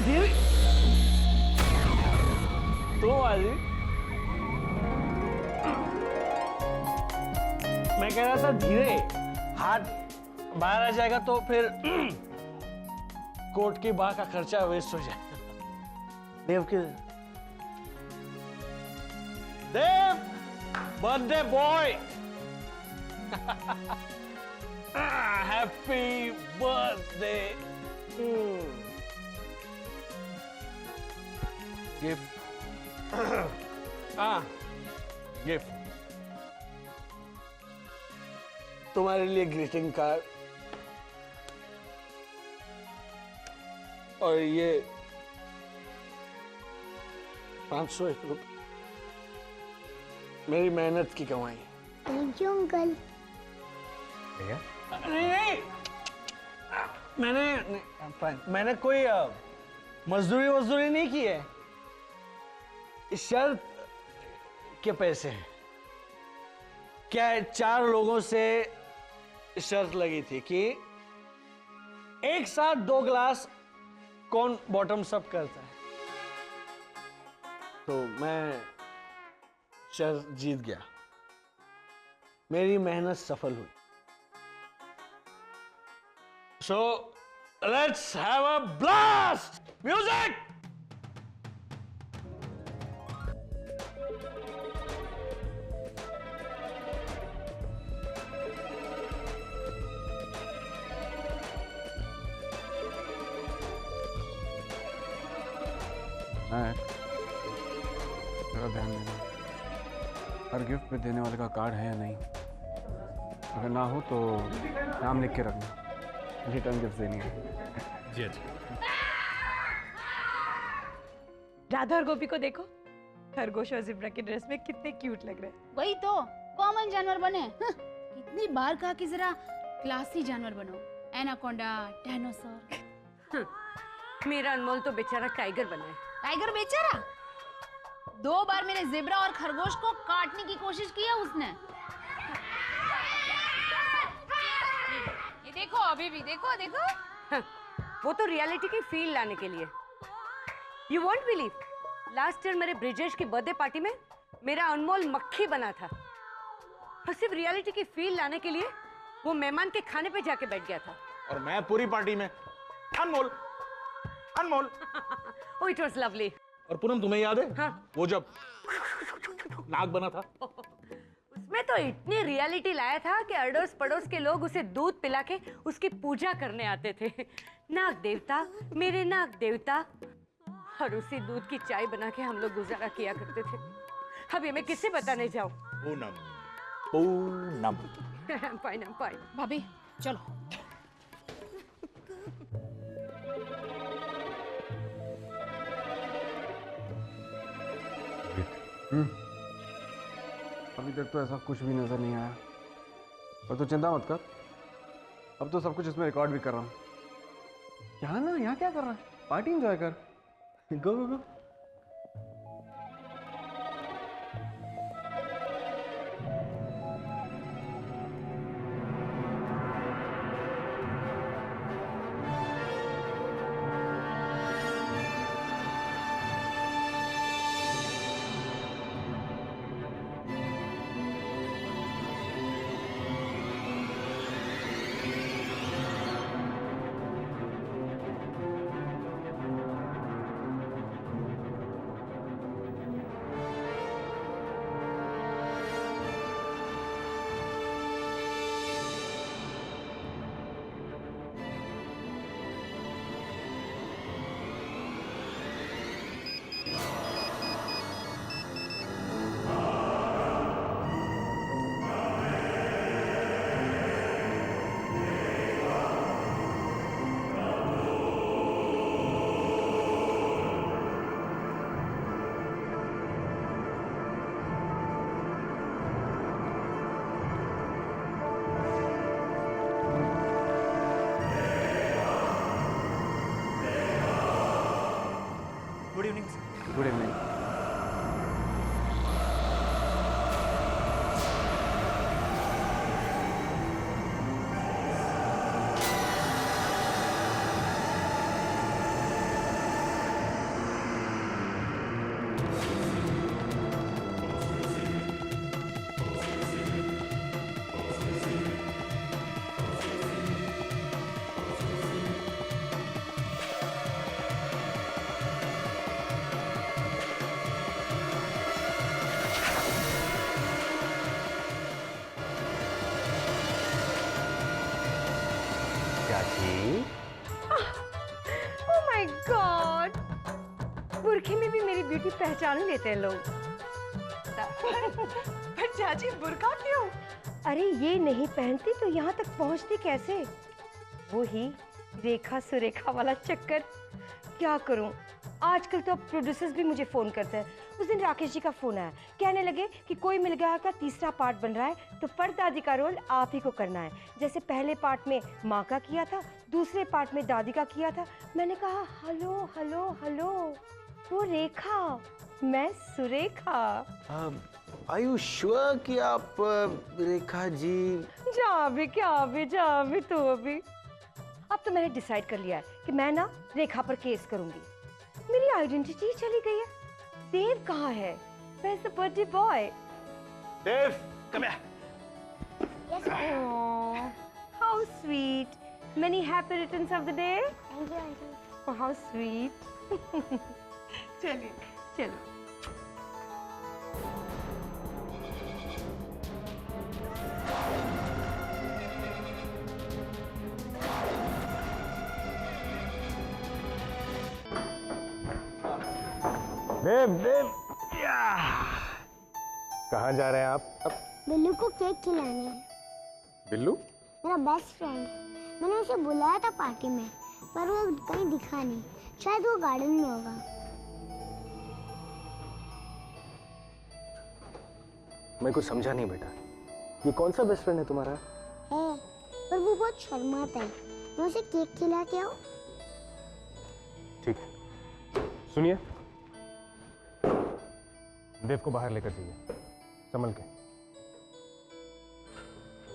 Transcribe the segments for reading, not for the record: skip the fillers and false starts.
धीरे तो वाली मैं कह रहा था धीरे, हाथ बाहर आ जाएगा तो फिर कोर्ट की बाह का खर्चा वेस्ट हो जाएगा। देव के Dev birthday boy happy birthday gift gift तुम्हारे लिए ग्रीटिंग कार्ड और ये 501 रुपये मेरी मेहनत की कमाई। Thank you uncle. नहीं मैंने कोई मजदूरी नहीं की है, शर्त के पैसे हैं। क्या है, 4 लोगों से शर्त लगी थी कि एक साथ 2 गिलास कौन बॉटम्स अप करता है, तो मैं शर्त जीत गया, मेरी मेहनत सफल हुई। So let's have a blast! Music! जरा ध्यान देना, हर गिफ्ट पे देने वाले का कार्ड है या नहीं। अगर ना हो तो नाम लिख के रखना, रिटर्न गिफ्ट देनी है। जी अच्छा। राधा और गोपी को देखो, खरगोश और जिब्रा की ड्रेस में कितने क्यूट लग रहे हैं। वही तो कॉमन जानवर बने। कितनी बार कहा कि जरा क्लासी जानवर बनो, एनाकोंडा, डायनासोर। मेरा अनमोल तो बेचारा टाइगर बना है। टाइगर बेचारा 2 बार मेरे जिब्रा और खरगोश को काटने की कोशिश की है उसने। ये देखो, अभी भी देखो देखो। वो तो रियलिटी की फील लाने के लिए। You won't believe, last year मेरे ब्रिजेश की बर्थडे पार्टी में मेरा अनमोल मक्खी बना था, और सिर्फ रियलिटी की फील लाने के लिए वो मेहमान के खाने पे जाके बैठ गया था। और मैं पूरी पार्टी में अनमोल अनमोल। Oh, it was lovely. और पूनम तुम्हें याद है? हाँ। वो जब नाग बना था, उसमें तो इतनी रियलिटी लाया था कि अड़ोस पड़ोस के लोग उसे दूध पिला के उसकी पूजा करने आते थे। नाग देवता, मेरे नाग देवता। और उसी दूध की चाय बना के हम लोग गुजारा किया करते थे। अब ये मैं किससे बताने जाऊं? पूनम पूनम। I'm fine. भाभी चलो। अभी तक तो ऐसा कुछ भी नजर नहीं आया, और तू चिंता मत कर, अब तो सब कुछ इसमें रिकॉर्ड भी कर रहा हूँ। यहाँ ना, यहाँ क्या कर रहा है, पार्टी एंजॉय कर। Go go go. Good evening sir. Good evening. Oh my god, बुरखे में भी मेरी ब्यूटी पहचान लेते हैं लोग। पर चाची बुर्का क्यों? अरे ये नहीं पहनती तो यहाँ तक पहुँचती कैसे? वो ही रेखा सुरेखा वाला चक्कर। क्या करूं, आजकल तो अब प्रोड्यूसर्स भी मुझे फोन करते हैं। उस दिन राकेश जी का फोन आया, कहने लगे कि कोई मिल गया का तीसरा पार्ट बन रहा है तो परदादी का रोल आप ही को करना है। जैसे पहले पार्ट में माँ का किया था, दूसरे पार्ट में दादी का किया था। मैंने कहा हेलो हेलो हेलो, वो रेखा, मैं सुरेखा। आर यू श्योर कि आप रेखा जी? जा भी तू अभी। अब तो मैंने डिसाइड कर लिया है कि मैं ना रेखा पर केस करूंगी। मेरी आइडेंटिटी चली गई है। देव कहाँ है? Where's the birthday boy? Dev, come here. Oh, how sweet. Many happy returns of the day. Thank you aunty. Oh, how sweet. चलिए। चलो। देव कहाँ जा रहे हैं आप? बिल्लू को केक खिलाने। बिल्लू? मेरा बेस्ट फ्रेंड। मैंने उसे बुलाया था पार्टी में, पर वो कहीं दिखा नहीं। शायद वो गार्डन में होगा। मैं कुछ समझा नहीं बेटा, ये कौन सा बेस्ट फ्रेंड है तुम्हारा? है, पर वो बहुत शर्माता है। मैं उसे केक खिला के आऊं? ठीक है, सुनिए, देव को बाहर लेकर जाइए, संभल के।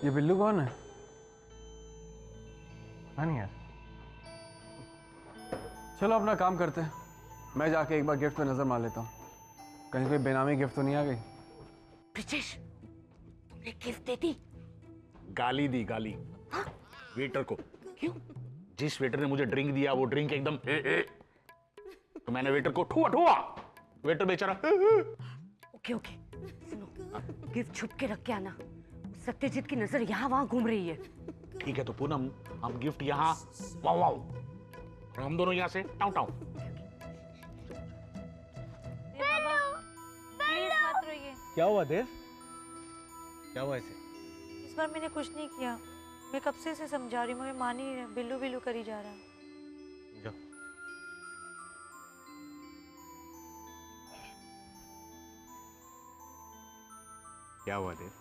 ये बिल्लू कौन है? हाँ नहीं यार, चलो अपना काम करते हैं। मैं जाके एक बार गिफ्ट पे नजर मार लेता हूँ, कहीं कोई बेनामी गिफ्ट तो नहीं आ गई। ब्रिजेश, तुमने गिफ्ट दे दी? गाली दी, गाली वेटर को। क्यों? जिस वेटर ने मुझे ड्रिंक दिया वो ड्रिंक एकदम तो मैंने वेटर को ठुआ ठुआ। वेटर बेचारा ओके ओके, सुनो, गिफ्ट छुप के रख के आना। सत्यजीत की नजर यहाँ वहाँ घूम रही है। ठीक है, तो पूनम हम गिफ्ट यहाँ वाओ वाओ और हम दोनों यहाँ से टाउ टाउ। प्लीज मत रोइए। क्या हुआ देव? क्या हुआ इसे? इस बार मैंने कुछ नहीं किया। मैं कब से इसे समझा रही हूँ, मैं मान ही नहीं रहा। बिल्लू बिल्लू करी जा रहा है। जाओ। क्या हुआ देव?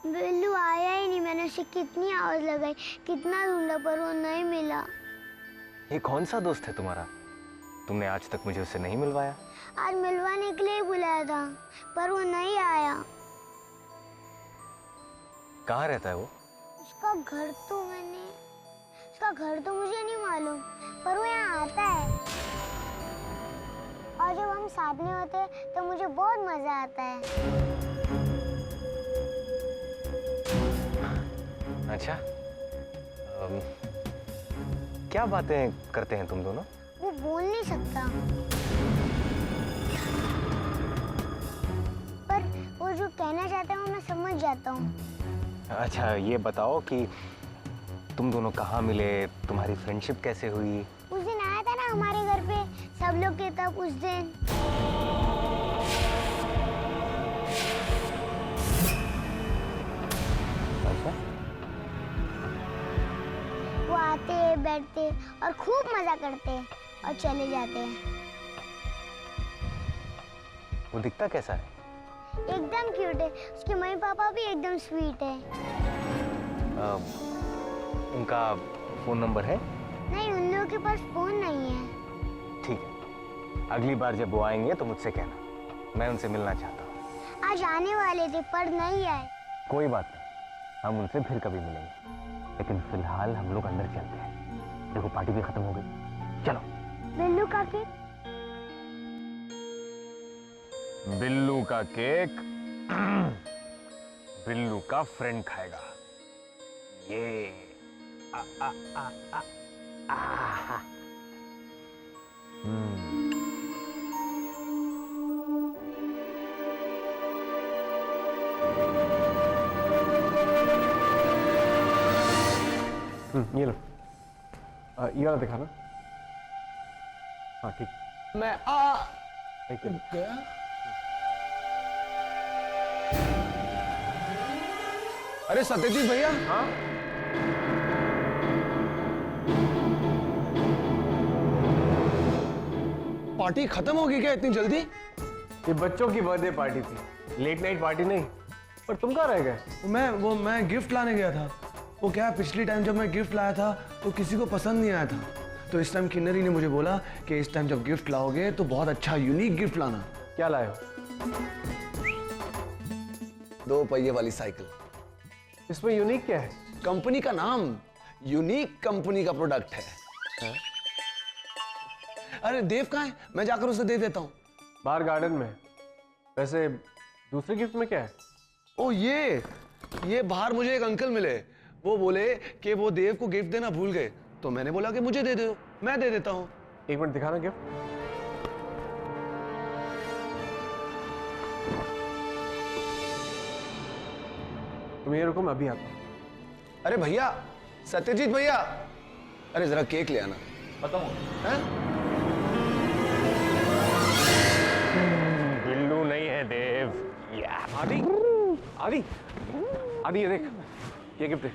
बिल्लू आया ही नहीं। मैंने उसे कितनी आवाज लगाई, कितना ढूंढा, पर वो नहीं मिला। ये कौन सा दोस्त है तुम्हारा? तुमने आज तक मुझे उससे नहीं मिलवाया। आज मिलवाने के लिए बुलाया था, पर वो नहीं आया। कहाँ रहता है वो? उसका घर तो मुझे नहीं मालूम, पर वो यहाँ आता है। और जब हम साथ में होते हैं तो मुझे बहुत मजा आता है। अच्छा, क्या बातें करते हैं तुम दोनों? वो बोल नहीं सकता, पर वो जो कहना चाहता है वो मैं समझ जाता हूँ। अच्छा, ये बताओ कि तुम दोनों कहाँ मिले, तुम्हारी फ्रेंडशिप कैसे हुई? उस दिन आया था ना हमारे घर पे सब लोग के, तब उस दिन। अच्छा, वो आते बैठते और खूब मजा करते और चले जाते हैं। वो दिखता कैसा है? एकदम क्यूट है। उसके मम्मी पापा भी एकदम स्वीट है। उनका फोन नंबर है? नहीं, उन लोगों के पास फोन नहीं है। ठीक है, अगली बार जब वो आएंगे तो मुझसे कहना, मैं उनसे मिलना चाहता हूँ। आज आने वाले थे पर नहीं आए। कोई बात नहीं, हम उनसे फिर कभी मिलेंगे, लेकिन फिलहाल हम लोग अंदर चलते हैं। देखो पार्टी भी खत्म हो गई, चलो। बिल्लू का केक? बिल्लू का केक बिल्लू का फ्रेंड खाएगा। ये आ, आ, आ, आ, आ, आ, ये लो। ये वाला दिखाना। हाँ ठीक। मैं थैंक यू। गया। अरे सत्यजीत भैया। हाँ पार्टी खत्म होगी क्या इतनी जल्दी? ये बच्चों की बर्थडे पार्टी थी, लेट नाइट पार्टी नहीं। पर तुम कहाँ रह गए? मैं गिफ्ट लाने गया था। वो क्या, पिछली टाइम जब मैं गिफ्ट लाया था तो किसी को पसंद नहीं आया था, तो इस टाइम किन्नरी ने मुझे बोला कि इस टाइम जब गिफ्ट लाओगे तो बहुत अच्छा यूनिक गिफ्ट लाना। क्या लाए हो? 2 पहिए वाली साइकिल। इसमें यूनिक क्या है? कंपनी का नाम यूनिक कंपनी का प्रोडक्ट है। अरे देव कहाँ है? मैं जाकर उसे दे देता हूँ। बाहर गार्डन में। वैसे दूसरे गिफ्ट में क्या है? ओ ये बाहर मुझे एक अंकल मिले। वो बोले कि वो देव को गिफ्ट देना भूल गए, तो मैंने बोला कि मुझे दे दो, मैं दे देता हूँ। एक मिनट दिखाना गिफ्ट। तुम ये रुको, मैं अभी आता हूँ। अरे भैया, सत्यजीत भैया, अरे जरा केक ले आना। बताऊँ? हैं? बिल्लू नहीं है देव। आदि आदि आदि, ये देख, ये गिफ्ट है।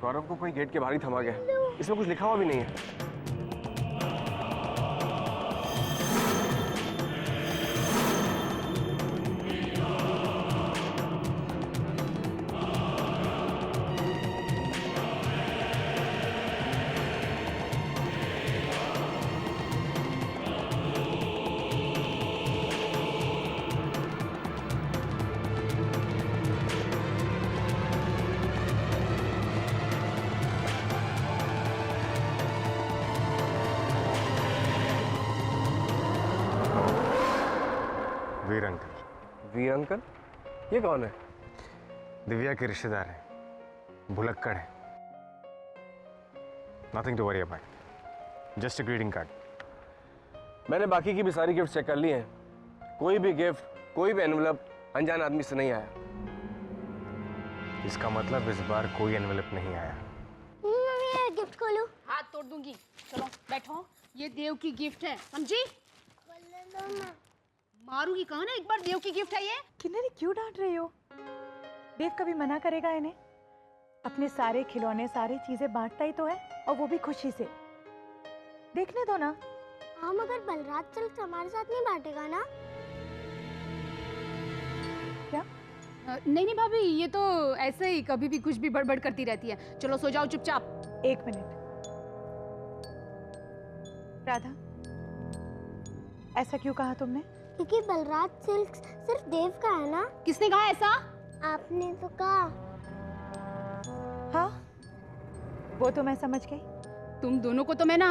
गौरव को कोई गेट के बाहर ही थमा गया। इसमें कुछ लिखा हुआ भी नहीं है। वीर अंकल। वीर अंकल? ये कौन है? दिव्या के रिश्तेदार हैं, भुलक्कड़ है। Nothing to worry about, just a greeting card. मैंने बाकी की भी सारी गिफ्ट चेक कर ली हैं। कोई भी गिफ्ट, कोई भी एनवलप अनजान आदमी से नहीं आया। इसका मतलब इस बार कोई एनवेलप नहीं आया। मम्मी गिफ्ट खोलो। हाथ तोड़ दूंगी। चलो बैठो, ये देव की गिफ्ट है, समझी? मारूंगी, कहा ना एक बार, देव की गिफ्ट है ये। किन्नरी क्यों डांट रही हो? देव कभी मना करेगा इन्हें? अपने सारे खिलौने, सारी चीजें बांटता ही तो है, और वो भी खुशी से। देखने दो ना। हाँ मगर बलराज सिल्क हमारे साथ नहीं बांटेगा ना? क्या? नहीं भाभी, ये तो ऐसे ही कभी भी कुछ भी बड़बड़ करती रहती है। चलो सो जाओ चुपचाप। एक मिनट राधा, ऐसा क्यों कहा तुमने? क्योंकि बलराज सिल्क सिर्फ देव का है ना। किसने कहा ऐसा? आपने तो कहा। हाँ, वो तो मैं समझ गई। तुम दोनों को तो मैं ना।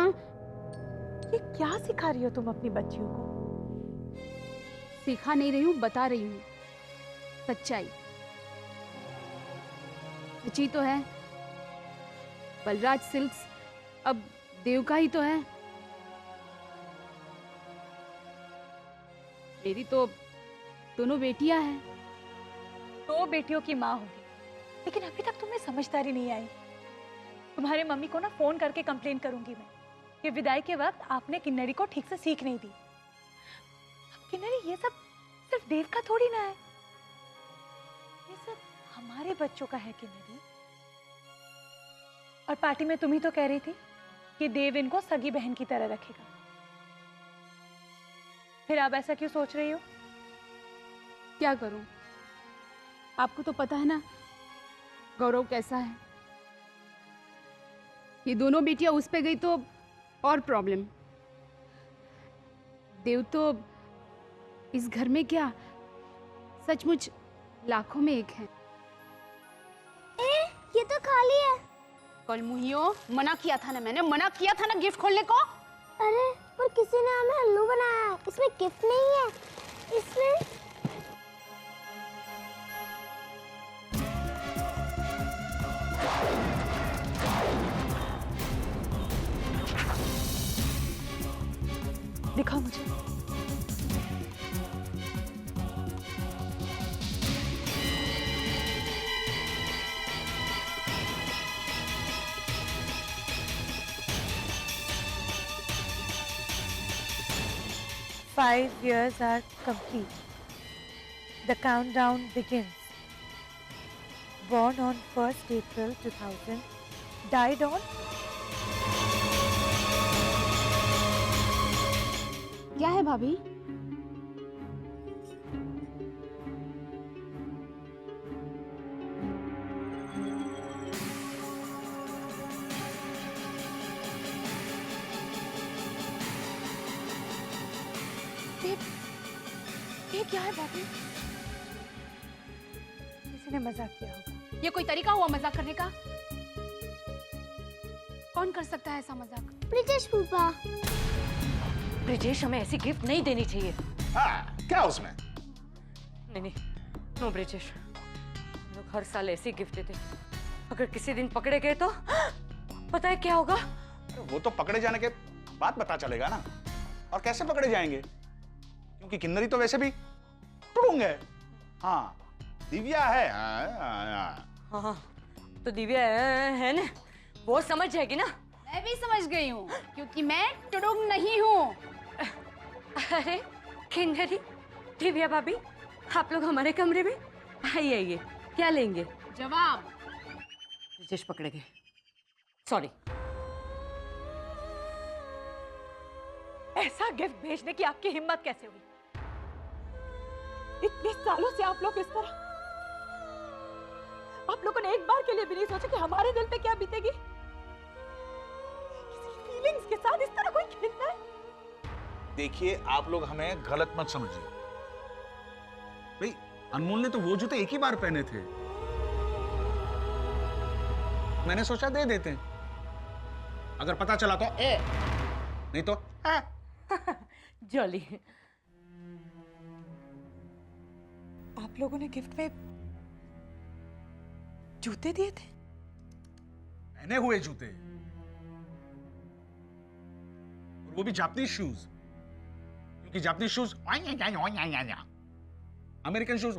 ये क्या सिखा रही हो तुम अपनी बच्चियों को? सिखा नहीं रही हूँ, बता रही हूँ सच्चाई। सच्ची तो है, बलराज सिल्क्स अब देव का ही तो है। मेरी तो दोनों बेटियां हैं। 2 बेटियों की माँ होगी, लेकिन अभी तक तुम्हें समझदारी नहीं आई। तुम्हारे मम्मी को ना फोन करके कंप्लेन करूंगी मैं कि विदाई के वक्त आपने किन्नरी को ठीक से सीख नहीं दी। अब किन्नरी, ये सब सिर्फ देव का थोड़ी ना है, ये सब हमारे बच्चों का है किन्नरी। और पार्टी में तुम ही तो कह रही थी कि देव इनको सगी बहन की तरह रखेगा। फिर आप ऐसा क्यों सोच रही हो? क्या करूं? आपको तो पता है ना गौरव कैसा है। ये दोनों बेटियां उस पे गई तो और प्रॉब्लम। देव तो इस घर में क्या, सचमुच लाखों में एक है। ये तो खाली है। कल मुहियो, मना किया था ना, मैंने मना किया था ना गिफ्ट खोलने को। अरे पर किसी ने हमें उल्लू बनाया है। इसमें गिफ्ट नहीं है, इसमें दिखाओ मुझे। 5 years are complete. The countdown begins. Born on 1st April 2000, died on क्या है भाभी? ये क्या है भाभी? किसी ने मजाक किया होगा। ये कोई तरीका हुआ मजाक करने का? कौन कर सकता है ऐसा मजाक? ब्रिटिश फूफा। ब्रिजेश, हमें ऐसी गिफ्ट नहीं देनी चाहिए। हाँ, क्या उसमें? नहीं नहीं, नो ब्रिजेश, हम लोग हर साल ऐसी गिफ्ट देते। अगर किसी दिन पकड़े गए तो पता है क्या होगा? वो तो पकड़े जाने के बाद पता चलेगा ना। और कैसे पकड़े जाएंगे? क्योंकि किन्नरी तो वैसे भी टुड़ूंग है। हाँ, दिव्या है। हाँ, तो दिव्या है ना, वो समझ जाएगी ना। मैं भी समझ गई हूँ, क्योंकि मैं टुडुंग नहीं हूँ। अरे किन्नरी, दिव्या भाभी, आप लोग हमारे कमरे में आइए आइए। क्या लेंगे? जवाब। ब्रिजेश पकड़े गए, सॉरी। ऐसा गिफ्ट भेजने की आपकी हिम्मत कैसे हुई? इतने सालों से आप लोग इस तरह, आप लोगों ने एक बार के लिए भी नहीं सोचा कि हमारे दिल पे क्या बीतेगी? किसी फीलिंग्स के साथ इस तरह कोई खेलता है? देखिए, आप लोग हमें गलत मत समझिए। भाई, अनमोल ने तो वो जूते एक ही बार पहने थे। मैंने सोचा दे देते हैं। अगर पता चला तो नहीं तो जॉली। आप लोगों ने गिफ्ट में जूते दिए थे? पहने हुए जूते, और वो भी जापानीज शूज। क्योंकि जापानीज शूज अमेरिकन शूज।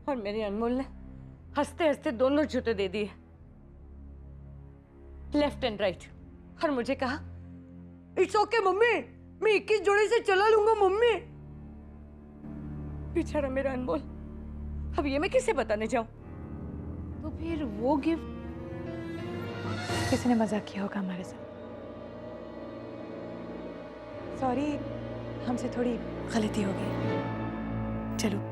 और मेरे अनमोल ने हंसते हंसते दोनों जूते दे दिए, लेफ्ट एंड राइट। और मुझे कहा, इट्स ओके मम्मी, मैं 21 जोड़े से चला लूंगा मम्मी। बेचारा मेरा अनमोल, अब ये मैं किसे बताने जाऊं? तो फिर वो गिफ्ट? किसी ने मजाक किया होगा हमारे साथ। सॉरी, हमसे थोड़ी गलती हो गई। चलो।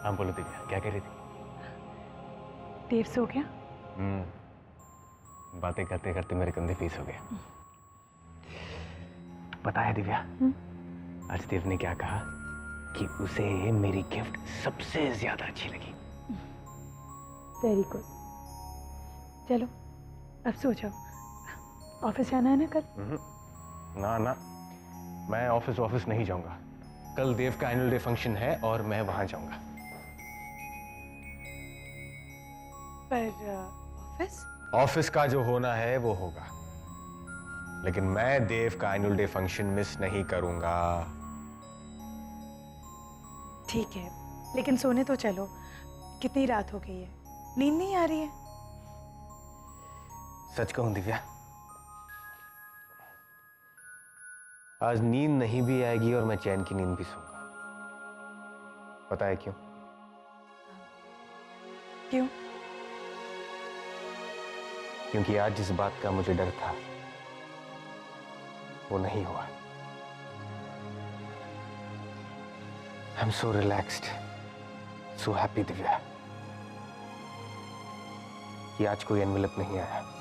हाँ बोलो दिव्या, क्या कह रही थी? देव सो गया? बातें करते करते मेरे कंधे पीस हो गए। पता है दिव्या, आज देव ने क्या कहा कि उसे मेरी गिफ्ट सबसे ज्यादा अच्छी लगी। Very good. चलो अब सो जाओ। ऑफिस जाना है ना कल? ना ना, मैं ऑफिस नहीं जाऊंगा। कल देव का एनुअल डे फंक्शन है और मैं वहां जाऊंगा। पर ऑफिस का जो होना है वो होगा, लेकिन मैं देव का एनुअल डे फंक्शन मिस नहीं करूंगा। ठीक है, लेकिन सोने तो चलो। कितनी रात हो गई है, नींद नहीं आ रही है? सच कहूं दिव्या, आज नींद नहीं भी आएगी और मैं चैन की नींद भी सोऊंगा। पता है क्यों? क्यों? क्योंकि आज जिस बात का मुझे डर था वो नहीं हुआ। I'm so relaxed, so happy, Divya, कि आज कोई एनवेलप नहीं आया।